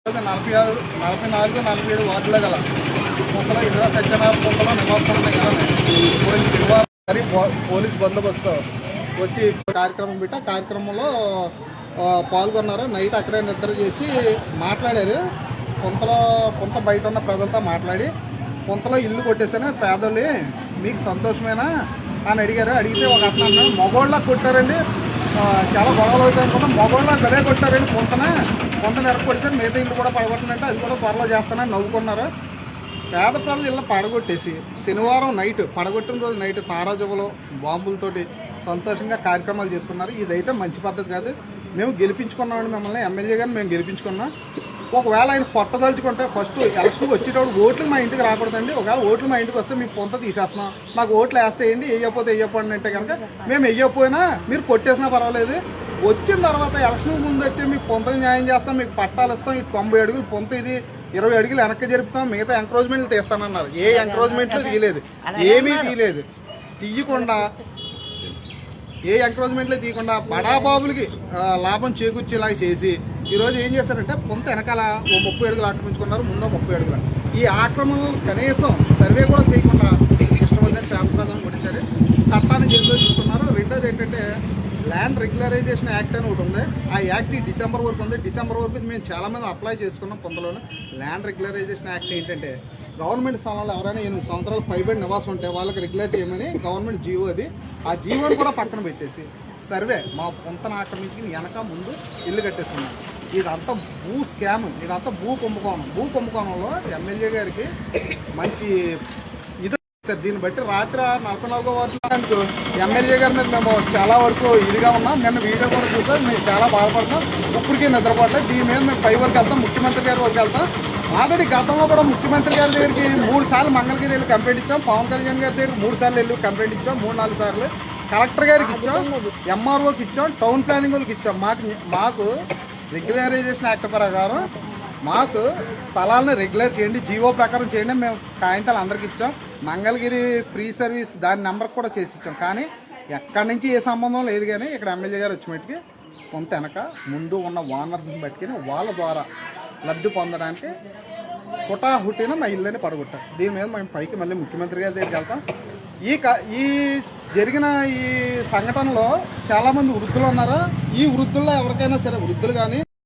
44 వార్డులో గల కొంతలో ఇందిరా సత్యనారాయణ కొంతలో నివాసం పోలీస్ బందోబస్తు వచ్చి కార్యక్రమం పెట్టి ఆ కార్యక్రమంలో పాల్గొన్నారు. నైట్ అక్కడే నిద్ర చేసి మాట్లాడారు. కొంత బయట ఉన్న ప్రజలతో మాట్లాడి కొంతలో ఇల్లు కొట్టేసాను పేదోళ్ళు, మీకు సంతోషమేనా అని అడిగారు. అడిగితే ఒక అతను అన్నాడు, మగోళ్ళ కొట్టారండి, చాలా గొడవలు అవుతాయి అనుకున్నా, మగోళ్ళ గదే కొట్టారండి, కొంత నెరకొట్టేసారు, మిగతా ఇల్లు కూడా పడగొట్టినంటే అది కూడా త్వరలో చేస్తానని నవ్వుకున్నారు. పేద ప్రజలు ఇళ్ళ పడగొట్టేసి శనివారం నైట్, పడగొట్టిన రోజు నైట్ తారాజువలో బాంబులతోటి సంతోషంగా కార్యక్రమాలు చేసుకున్నారు. ఇదైతే మంచి పద్ధతి కాదు. మేము గెలిపించుకున్నామండి, మిమ్మల్ని ఎమ్మెల్యే గారిని మేము గెలిపించుకున్నాం. ఒకవేళ ఆయన కొట్టదలుచుకుంటే ఫస్ట్ ఎలక్షన్కి వచ్చేటప్పుడు ఓట్లు మా ఇంటికి రాకూడదండి. ఒకవేళ ఓట్లు మా ఇంటికి వస్తే మీకు పొంత తీసేస్తున్నాం, నాకు ఓట్లు వేస్తేయండి, వేయకపోతే వేయకపోండి అంటే కనుక మేము వేయకపోయినా మీరు కొట్టేసినా పర్వాలేదు. వచ్చిన తర్వాత ఎలక్షన్ ముందు వచ్చి మీకు పొంతకు న్యాయం చేస్తాం, మీకు పట్టాలు ఇస్తాం, ఇది 90 అడుగులు పొంత, ఇది 20 అడుగులు వెనక్కి జరుపుతాం, మిగతా ఎంకరేజ్మెంట్లు తీస్తానన్నారు. ఏ ఎంకరేజ్మెంట్లు తీయలేదు, ఏమీ తీయలేదు. తీయకుండా ఏ ఎంకరేజ్మెంట్లు తీయకుండా బడాబాబులకి లాభం చేకూర్చేలాగా చేసి ఈరోజు ఏం చేశారంటే పొంత వెనకాల 30 అడుగులు ఆక్రమించుకున్నారు, ముందు 30 అడుగులు. ఈ ఆక్రమణలు కనీసం సర్వే కూడా చేయకుండా ఇష్టమైందని పేద ప్రజలను కొట్టేశారు. చట్టాన్ని చేతిలో చూసుకున్నారు. రెండోది ఏంటంటే ల్యాండ్ రెగ్యులరైజేషన్ యాక్ట్ అని ఒకటి ఉంది. ఆ యాక్ట్ డిసెంబర్ వరకు ఉంది. డిసెంబర్ వరకు మేము చాలామంది అప్లై చేసుకున్నాం. పొందలోనే ల్యాండ్ రెగ్యులరైజేషన్ యాక్ట్ ఏంటంటే గవర్నమెంట్ స్థలాలు ఎవరైనా 8 సంవత్సరాలు పైబడి నివాసం ఉంటే వాళ్ళకి రెగ్యులేట్ చేయమని గవర్నమెంట్ జీవో అది. ఆ జీవోని కూడా పక్కన పెట్టేసి సర్వే మా పొంతను ఆక్రమించుకుని వెనక ముందు ఇల్లు కట్టేసుకున్నాం. ఇదంతా భూ స్కామ్, ఇదంతా భూ కుంభకోణంలో ఎమ్మెల్యే గారికి మంచి సార్. దీన్ని బట్టి రాత్రి 44వ వార్డులో ఎమ్మెల్యే గారి మీద మేము చాలా వరకు ఇదిగా ఉన్నాం. నిన్న వీడియో కూడా చూసాం, మేము చాలా బాధపడతాం. ఇప్పటికీ నిద్రపోవట్లేదు. దీని మీద మేము పై వరకు వెళ్తాం, ముఖ్యమంత్రి గారి వరకు వెళ్తాం. ఆల్రెడీ గతంలో కూడా ముఖ్యమంత్రి గారి దగ్గరికి 3 సార్లు మంగళగిరి వెళ్ళి కంప్లైంట్ ఇచ్చాం. పవన్ కళ్యాణ్ గారి దగ్గర 3 సార్లు వెళ్ళి కంప్లైంట్ ఇచ్చాం, 3-4 సార్లు. కలెక్టర్ గారికి ఇచ్చాం, ఎంఆర్ఓకి ఇచ్చాం, టౌన్ ప్లానింగ్ వాళ్ళకి ఇచ్చాం. మాకు రెగ్యులరైజేషన్ యాక్ట్ ప్రకారం మాకు స్థలాలను రెగ్యులర్ చేయండి, జీవో ప్రకారం చేయండి. మేము కాగితాలు అందరికి ఇచ్చాం. మంగళగిరి ఫ్రీ సర్వీస్ దాని నెంబర్ కూడా చేసి ఇచ్చాం. కానీ ఎక్కడి నుంచి ఏ సంబంధం లేదు. కానీ ఇక్కడ ఎమ్మెల్యే గారు వచ్చినట్టుకి కొంత వెనక ముందు ఉన్న ఓనర్స్ని పట్టుకుని వాళ్ళ ద్వారా లబ్ధి పొందడానికి హుటాహుటిన మా ఇళ్ళని పడగొట్టారు. దీని మీద మేము పైకి మళ్ళీ ముఖ్యమంత్రి గారి దగ్గరికి వెళ్తాం. ఈ జరిగిన ఈ సంఘటనలో చాలామంది వృద్ధులు ఉన్నారు. ఈ వృద్ధుల్లో ఎవరికైనా సరే, వృద్ధులు కానీ